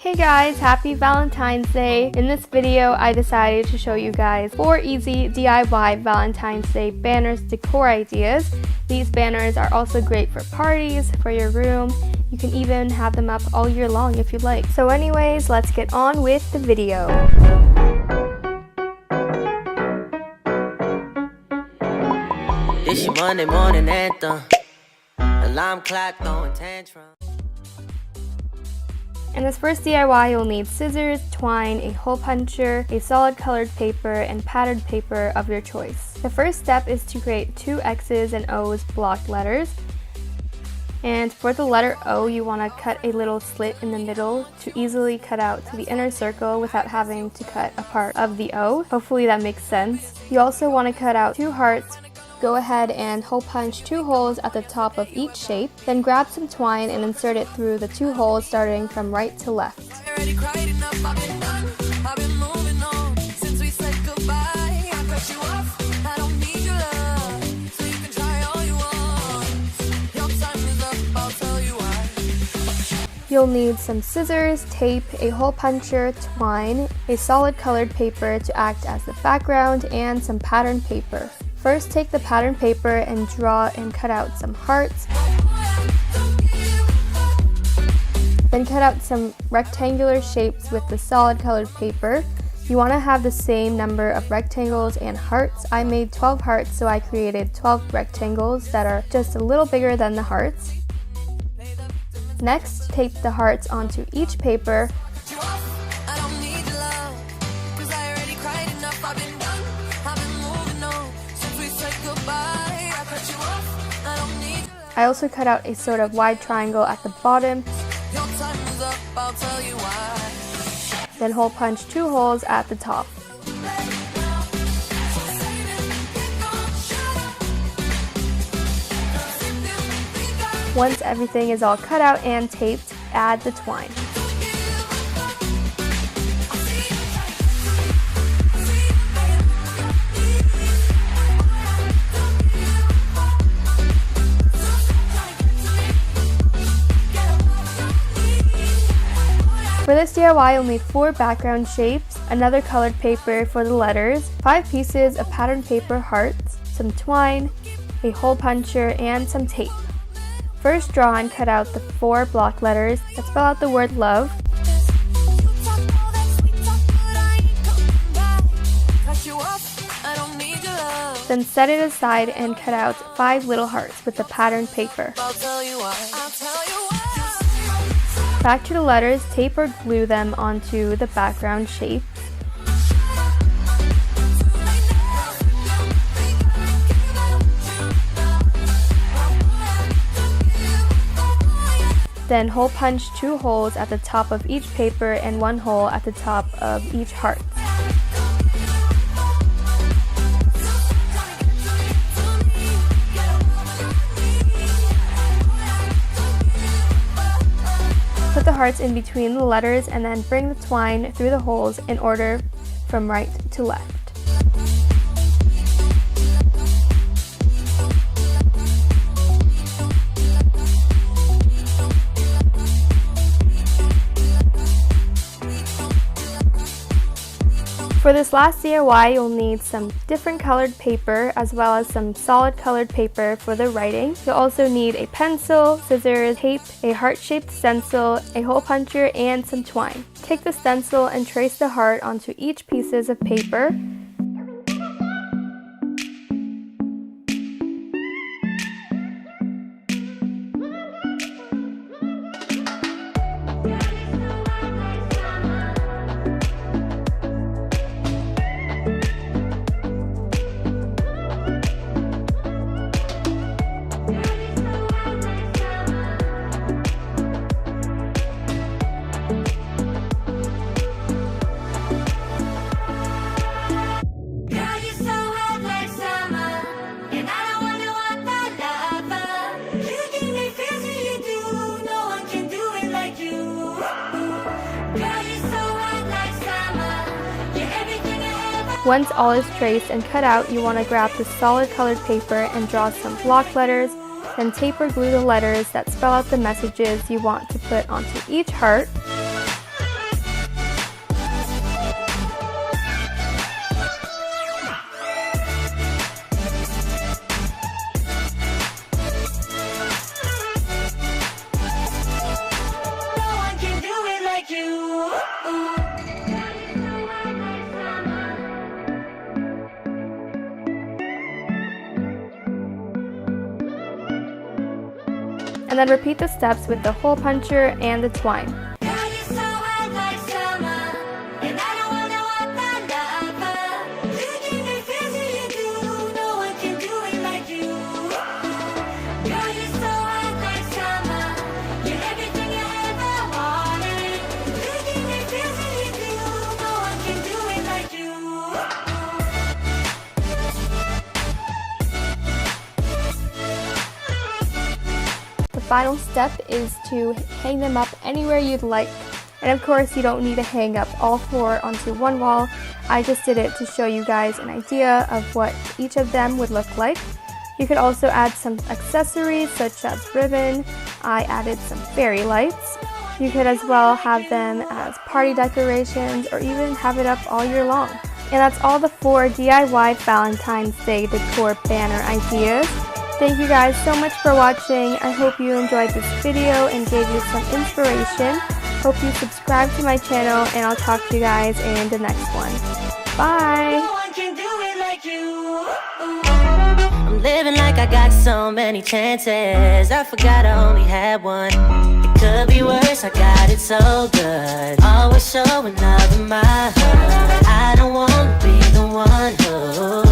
Hey guys, happy Valentine's Day! In this video, I decided to show you guys 4 easy DIY Valentine's Day banners decor ideas. These banners are also great for parties, for your room. You can even have them up all year long if you'd like. So anyways, let's get on with the video. This your Monday morning anthem. Alarm clock throwing tantrum. In this first DIY, you'll need scissors, twine, a hole puncher, a solid colored paper, and patterned paper of your choice. The first step is to create 2 X's and O's blocked letters. And for the letter O, you want to cut a little slit in the middle to easily cut out to the inner circle without having to cut a part of the O. Hopefully that makes sense. You also want to cut out 2 hearts. Go ahead and hole punch 2 holes at the top of each shape, then grab some twine and insert it through the 2 holes starting from right to left. You'll need some scissors, tape, a hole puncher, twine, a solid colored paper to act as the background, and some patterned paper. First, take the pattern paper and draw and cut out some hearts. Then cut out some rectangular shapes with the solid colored paper. You want to have the same number of rectangles and hearts. I made 12 hearts, so I created 12 rectangles that are just a little bigger than the hearts. Next, tape the hearts onto each paper. I also cut out a sort of wide triangle at the bottom. Then hole punch 2 holes at the top. Once everything is all cut out and taped, add the twine. For this DIY, you'll need 4 background shapes, another colored paper for the letters, 5 pieces of patterned paper hearts, some twine, a hole puncher, and some tape. First, draw and cut out the 4 block letters that spell out the word love. Then set it aside and cut out 5 little hearts with the patterned paper. Back to the letters, tape or glue them onto the background shape. Then hole punch 2 holes at the top of each paper and 1 hole at the top of each heart. Put the hearts in between the letters and then bring the twine through the holes in order from right to left. For this last DIY, you'll need some different colored paper as well as some solid colored paper for the writing. You'll also need a pencil, scissors, tape, a heart-shaped stencil, a hole puncher, and some twine. Take the stencil and trace the heart onto each pieces of paper. Once all is traced and cut out, you want to grab the solid colored paper and draw some block letters, then tape or glue the letters that spell out the messages you want to put onto each heart. and then repeat the steps with the hole puncher and the twine. The final step is to hang them up anywhere you'd like. And of course, you don't need to hang up all 4 onto one wall. I just did it to show you guys an idea of what each of them would look like. You could also add some accessories such as ribbon. I added some fairy lights. You could as well have them as party decorations or even have it up all year long. And that's all the 4 DIY Valentine's Day decor banner ideas. Thank you guys so much for watching. I hope you enjoyed this video and gave you some inspiration. Hope you subscribe to my channel, and I'll talk to you guys in the next one. Bye! I'm living like I got so many chances. I forgot I only had one. It could be worse, I got it so good. Always showing up in my hood. I don't wanna be the one who